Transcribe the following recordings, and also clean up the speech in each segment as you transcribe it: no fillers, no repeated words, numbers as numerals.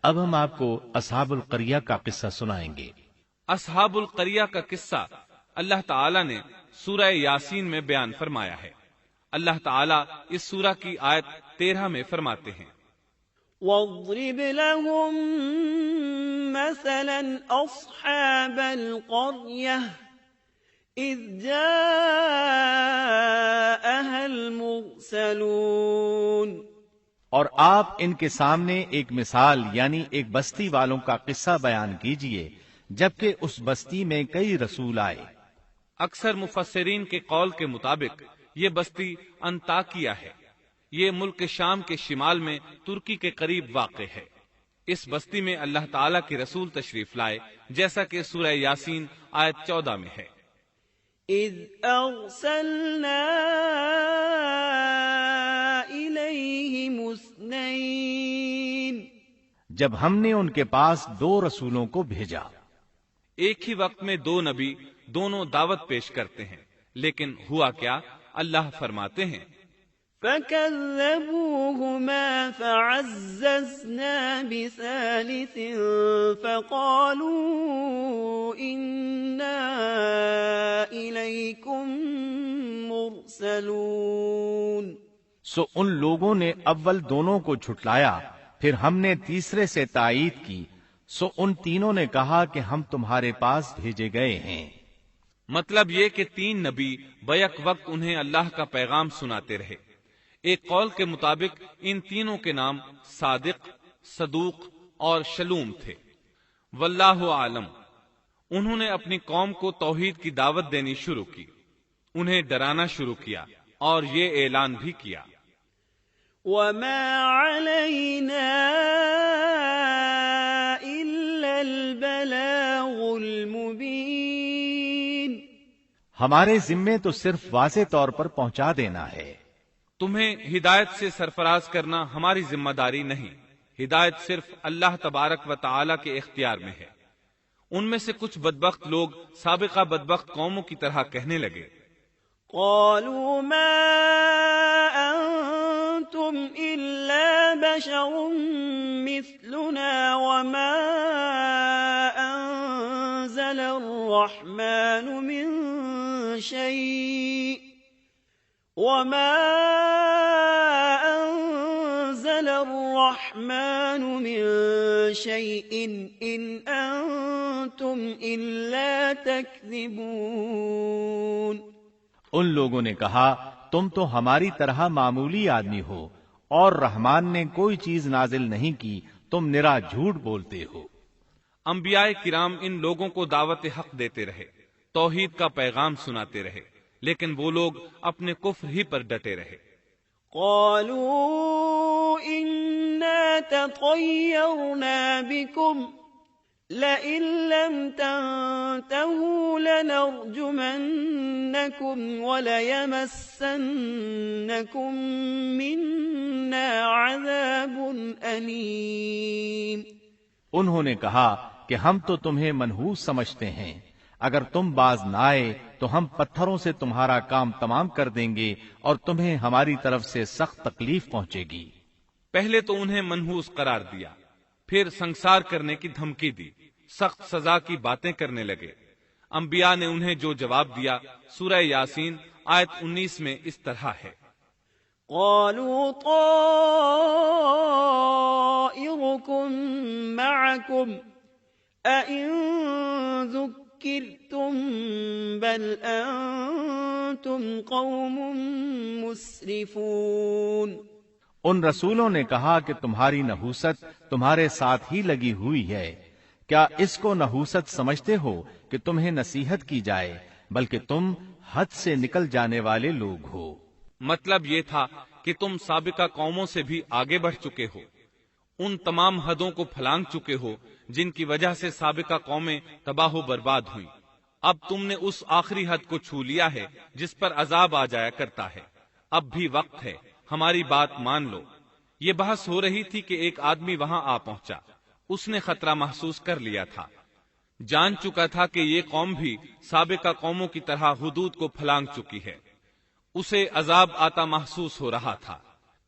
اب ہم آپ کو اصحاب القریہ کا قصہ سنائیں گے۔ اصحاب القریہ کا قصہ اللہ تعالی نے سورہ یاسین میں بیان فرمایا ہے۔ اللہ تعالی اس سورہ کی آیت 13 میں فرماتے ہیں، وَاضْرِبْ لَهُم مَّثَلًا أَصْحَابَ الْقَرْيَةِ إِذْ جَاءَهَا الْمُرْسَلُونَ۔ اور آپ ان کے سامنے ایک مثال یعنی ایک بستی والوں کا قصہ بیان کیجئے جبکہ اس بستی میں کئی رسول آئے۔ اکثر مفسرین کے قول کے مطابق یہ بستی انطاکیہ ہے۔ یہ ملک شام کے شمال میں ترکی کے قریب واقع ہے۔ اس بستی میں اللہ تعالیٰ کے رسول تشریف لائے، جیسا کہ سورہ یاسین آیت 14 میں ہے، اِذْ أَرْسَلْنَا إِلَيْهِمُ اثْنَيْنِ، جب ہم نے ان کے پاس 2 رسولوں کو بھیجا۔ ایک ہی وقت میں 2 نبی دونوں دعوت پیش کرتے ہیں، لیکن ہوا کیا؟ اللہ فرماتے ہیں، فَكَذَّبُوهُمَا فَعَزَّزْنَا بِثَالِثٍ فَقَالُوا إِنَّا إِلَيْكُمْ مُرْسَلُونَ۔ سو ان لوگوں نے اول دونوں کو جھٹلایا، پھر ہم نے تیسرے سے تائید کی، سو ان تینوں نے کہا کہ ہم تمہارے پاس بھیجے گئے ہیں۔ مطلب یہ کہ 3 نبی بیک وقت انہیں اللہ کا پیغام سناتے رہے۔ ایک قول کے مطابق ان تینوں کے نام صادق، صدوق اور شلوم تھے، واللہ عالم۔ انہوں نے اپنی قوم کو توحید کی دعوت دینی شروع کی، انہیں ڈرانا شروع کیا اور یہ اعلان بھی کیا، وَمَا عَلَيْنَا إِلَّا الْبَلَاغُ الْمُبِينُ۔ ہمارے ذمے تو صرف واضح طور پر پہنچا دینا ہے۔ تمہیں ہدایت سے سرفراز کرنا ہماری ذمہ داری نہیں، ہدایت صرف اللہ تبارک و تعالی کے اختیار میں ہے۔ ان میں سے کچھ بدبخت لوگ سابقہ بدبخت قوموں کی طرح کہنے لگے، قالوا ما أنتم إلا بشر مثلنا وما أنزل الرحمن من شيء إن أنتم إلا تكذبون۔ ان لوگوں نے کہا تم تو ہماری طرح معمولی آدمی ہو اور رحمان نے کوئی چیز نازل نہیں کی، تم نرا جھوٹ بولتے ہو۔ انبیاء کرام ان لوگوں کو دعوت حق دیتے رہے، توحید کا پیغام سناتے رہے، لیکن وہ لوگ اپنے کفر ہی پر ڈٹے رہے۔ قالوا إنا تطيرنا بكم لئن لم تنتهوا لنرجمنكم وليمسنكم منا عذاب أليم۔ انہوں نے کہا کہ ہم تو تمہیں منحوس سمجھتے ہیں، اگر تم باز نہ آئے تو ہم پتھروں سے تمہارا کام تمام کر دیں گے اور تمہیں ہماری طرف سے سخت تکلیف پہنچے گی۔ پہلے تو انہیں منحوس قرار دیا، پھر سنسار کرنے کی دھمکی دی، سخت سزا کی باتیں کرنے لگے۔ انبیاء نے انہیں جو جواب دیا سورہ یاسین آیت 19 میں اس طرح ہے، قالوا طائركم معكم أئن ذكرتم بل أنتم قوم مسرفون۔ ان رسولوں نے کہا کہ تمہاری نحوست تمہارے ساتھ ہی لگی ہوئی ہے، کیا اس کو نحوست سمجھتے ہو کہ تمہیں نصیحت کی جائے، بلکہ تم حد سے نکل جانے والے لوگ ہو۔ مطلب یہ تھا کہ تم سابقہ قوموں سے بھی آگے بڑھ چکے ہو، ان تمام حدوں کو پھلانگ چکے ہو جن کی وجہ سے سابقہ قومیں تباہ و برباد ہوئیں۔ اب تم نے اس آخری حد کو چھو لیا ہے جس پر عذاب آ جایا کرتا ہے۔ اب بھی وقت ہے، ہماری بات مان لو۔ یہ بحث ہو رہی تھی کہ ایک آدمی وہاں آ پہنچا، اس نے خطرہ محسوس کر لیا تھا، جان چکا تھا کہ یہ قوم بھی سابقہ قوموں کی طرح حدود کو پھلانگ چکی ہے، اسے عذاب آتا محسوس ہو رہا تھا۔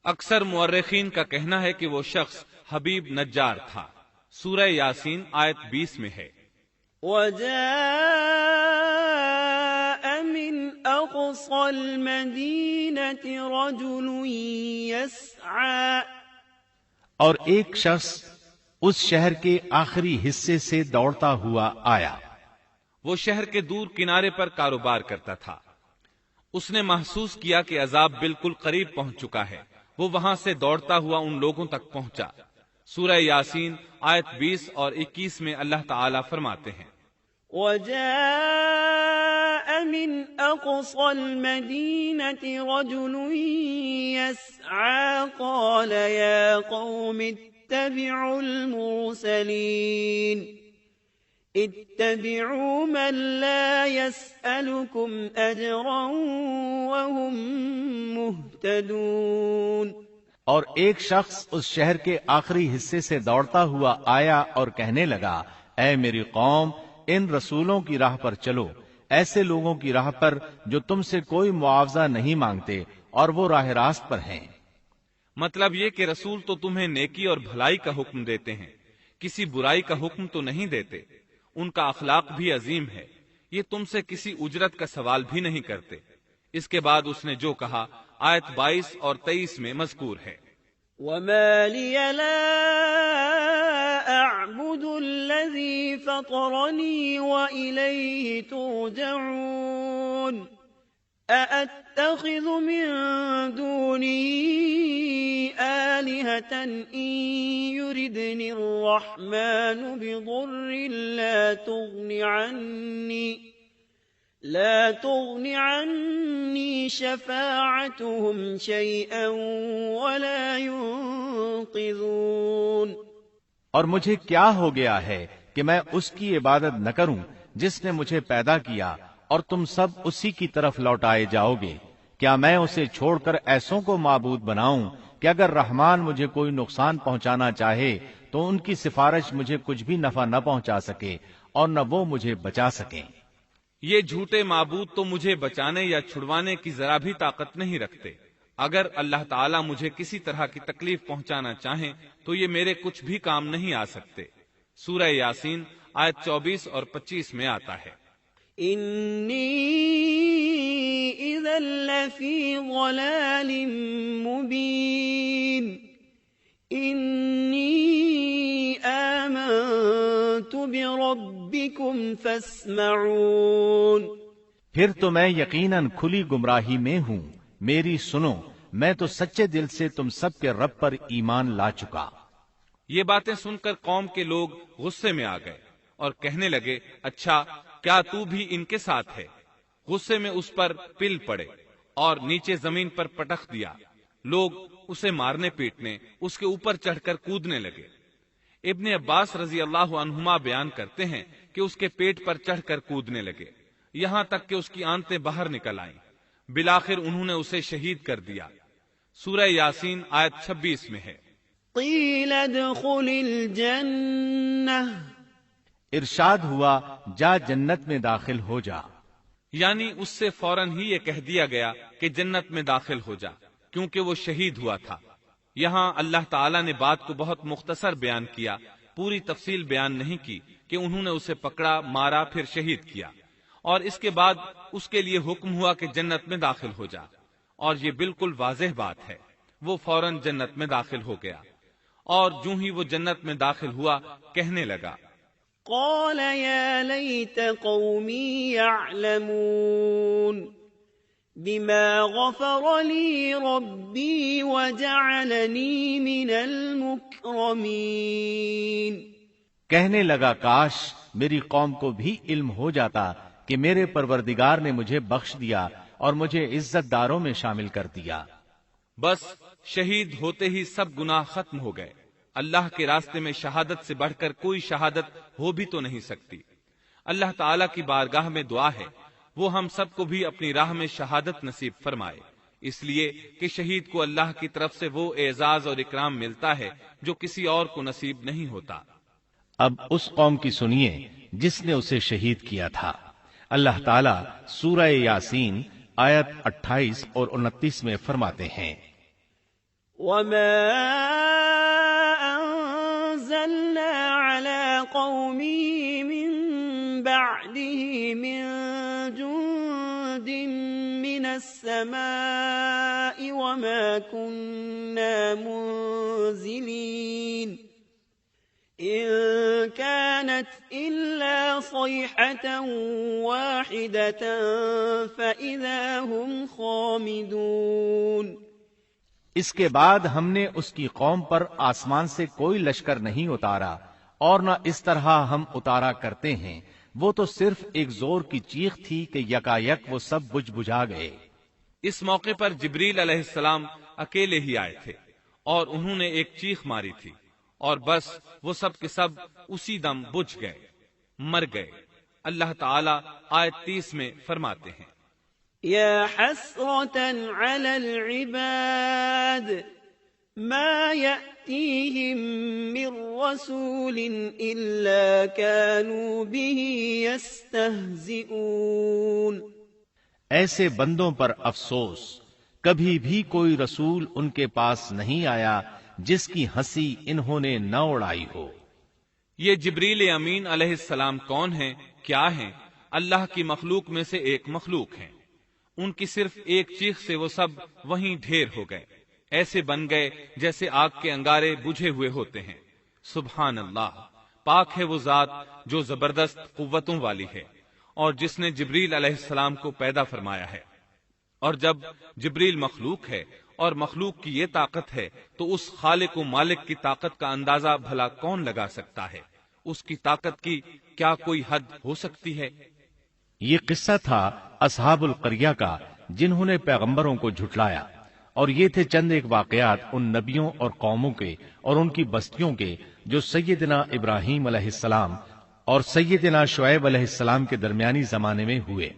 اکثر مورخین کا کہنا ہے کہ وہ شخص حبیب نجار تھا۔ سورہ یاسین آیت 20 میں ہے۔ وجاء من أقصى المدينة رجل يسعى اور ایک شخص اس شہر کے آخری حصے سے دوڑتا ہوا آیا۔ وہ شہر کے دور کنارے پر کاروبار کرتا تھا۔ اس نے محسوس کیا کہ عذاب بالکل قریب پہنچ چکا ہے۔ وہ وہاں سے دوڑتا ہوا ان لوگوں تک پہنچا۔ سورہ یاسین آیت 20 اور 21 میں اللہ تعالی فرماتے ہیں، وجاء من أقصى المدينة رجل يسعى قال يا قوم اتبعوا المرسلين اتبعوا من لا يسألكم أجرا وهم مهتدون۔ اور ایک شخص اس شہر کے آخری حصے سے دوڑتا ہوا آیا اور کہنے لگا، اے میری قوم، ان رسولوں کی راہ پر چلو، ایسے لوگوں کی راہ پر جو تم سے کوئی معاوضہ نہیں مانگتے اور وہ راہ راست پر ہیں۔ مطلب یہ کہ رسول تو تمہیں نیکی اور بھلائی کا حکم دیتے ہیں، کسی برائی کا حکم تو نہیں دیتے۔ ان کا اخلاق بھی عظیم ہے، یہ تم سے کسی اجرت کا سوال بھی نہیں کرتے۔ اس کے بعد اس نے جو کہا آیت 22 اور 23 میں مذکور ہے، وما لي لا أعبد الذي فطرني وإليه ترجعون أأتخذ من دونه آلهة إن يردني الرحمن بضر لا تغن عني شفاعتهم شيئا ولا ينقذون۔ اور مجھے کیا ہو گیا ہے کہ میں اس کی عبادت نہ کروں جس نے مجھے پیدا کیا، اور تم سب اسی کی طرف لوٹائے جاؤ گے۔ کیا میں اسے چھوڑ کر ایسوں کو معبود بناؤں کہ اگر رحمان مجھے کوئی نقصان پہنچانا چاہے تو ان کی سفارش مجھے کچھ بھی نفع نہ پہنچا سکے اور نہ وہ مجھے بچا سکیں۔ یہ جھوٹے معبود تو مجھے بچانے یا چھڑوانے کی ذرا بھی طاقت نہیں رکھتے۔ اگر اللہ تعالیٰ مجھے کسی طرح کی تکلیف پہنچانا چاہیں تو یہ میرے کچھ بھی کام نہیں آ سکتے۔ سورہ یاسین آیت 24 اور 25 میں آتا ہے، إني إذا لفي ضلال مبين إني آمنت بربكم فاسمعون۔ پھر تو میں یقیناً کھلی گمراہی میں ہوں، میری سنو، میں تو سچے دل سے تم سب کے رب پر ایمان لا چکا۔ یہ باتیں سن کر قوم کے لوگ غصے میں آ گئے اور کہنے لگے، اچھا کیا تو بھی ان کے ساتھ ہے؟ غصے میں اس پر پل پڑے اور نیچے زمین پر پٹخ دیا۔ لوگ اسے مارنے پیٹنے، اس کے اوپر چڑھ کر کودنے لگے۔ ابن عباس رضی اللہ عنہما بیان کرتے ہیں کہ اس کے پیٹ پر چڑھ کر کودنے لگے، یہاں تک کہ اس کی آنتیں باہر نکل آئیں۔ بالآخر انہوں نے اسے شہید کر دیا۔ سورہ یاسین آیت 26 میں ہے، قیل ادخل الجنہ ارشاد ہوا، جا جنت میں داخل ہو جا۔ یعنی اس سے فوراً ہی یہ کہہ دیا گیا کہ جنت میں داخل ہو جا، کیونکہ وہ شہید ہوا تھا۔ یہاں اللہ تعالیٰ نے بات کو بہت مختصر بیان کیا، پوری تفصیل بیان نہیں کی کہ انہوں نے اسے پکڑا، مارا، پھر شہید کیا، اور اس کے بعد اس کے لیے حکم ہوا کہ جنت میں داخل ہو جا۔ اور یہ بالکل واضح بات ہے، وہ فوراً جنت میں داخل ہو گیا، اور جو ہی وہ جنت میں داخل ہوا کہنے لگا، قال يا ليت قومي يعلمون بما غفر لي ربي وجعلني من المكرمين۔ کہنے لگا، کاش میری قوم کو بھی علم ہو جاتا کہ میرے پروردگار نے مجھے بخش دیا اور مجھے عزت داروں میں شامل کر دیا۔ بس شہید ہوتے ہی سب گناہ ختم ہو گئے۔ اللہ کے راستے میں شہادت سے بڑھ کر کوئی شہادت ہو بھی تو نہیں سکتی۔ اللہ تعالیٰ کی بارگاہ میں دعا ہے وہ ہم سب کو بھی اپنی راہ میں شہادت نصیب فرمائے، اس لیے کہ شہید کو اللہ کی طرف سے وہ اعزاز اور اکرام ملتا ہے جو کسی اور کو نصیب نہیں ہوتا۔ اب اس قوم کی سنیے جس نے اسے شہید کیا تھا۔ اللہ تعالیٰ سورہ یاسین آیت 28 اور 29 میں فرماتے ہیں، وما أنزلنا على قومه من بعده من جند من السماء وما كنا منزلين إن كانت إلا صيحة واحدة فإذا هم خامدون۔ اس کے بعد ہم نے اس کی قوم پر آسمان سے کوئی لشکر نہیں اتارا اور نہ اس طرح ہم اتارا کرتے ہیں، وہ تو صرف ایک زور کی چیخ تھی کہ یکایک وہ سب بجھ بجھا گئے۔ اس موقع پر جبریل علیہ السلام اکیلے ہی آئے تھے اور انہوں نے ایک چیخ ماری تھی اور بس وہ سب کے سب اسی دم بجھ گئے، مر گئے۔ اللہ تعالی آیت 30 میں فرماتے ہیں، يا حسرة على العباد ما يأتيهم من رسول إلا كانوا به يستهزئون۔ ایسے بندوں پر افسوس، کبھی بھی کوئی رسول ان کے پاس نہیں آیا جس کی ہنسی انہوں نے نہ اڑائی ہو۔ یہ جبریل امین علیہ السلام کون ہیں، کیا ہیں؟ اللہ کی مخلوق میں سے ایک مخلوق ہیں۔ ان کی صرف ایک چیخ سے وہ سب وہیں ڈھیر ہو گئے، ایسے بن گئے جیسے آگ کے انگارے بجھے ہوئے ہوتے ہیں۔ سبحان اللہ، پاک ہے وہ ذات جو زبردست قوتوں والی ہے اور جس نے جبریل علیہ السلام کو پیدا فرمایا ہے۔ اور جب جبریل مخلوق ہے اور مخلوق کی یہ طاقت ہے تو اس خالق و مالک کی طاقت کا اندازہ بھلا کون لگا سکتا ہے؟ اس کی طاقت کی کیا کوئی حد ہو سکتی ہے؟ یہ قصہ تھا اصحاب القریہ کا جنہوں نے پیغمبروں کو جھٹلایا، اور یہ تھے چند ایک واقعات ان نبیوں اور قوموں کے اور ان کی بستیوں کے جو سیدنا ابراہیم علیہ السلام اور سیدنا شعیب علیہ السلام کے درمیانی زمانے میں ہوئے،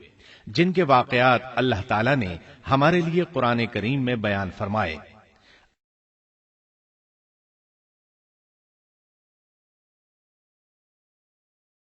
جن کے واقعات اللہ تعالیٰ نے ہمارے لیے قرآن کریم میں بیان فرمائے۔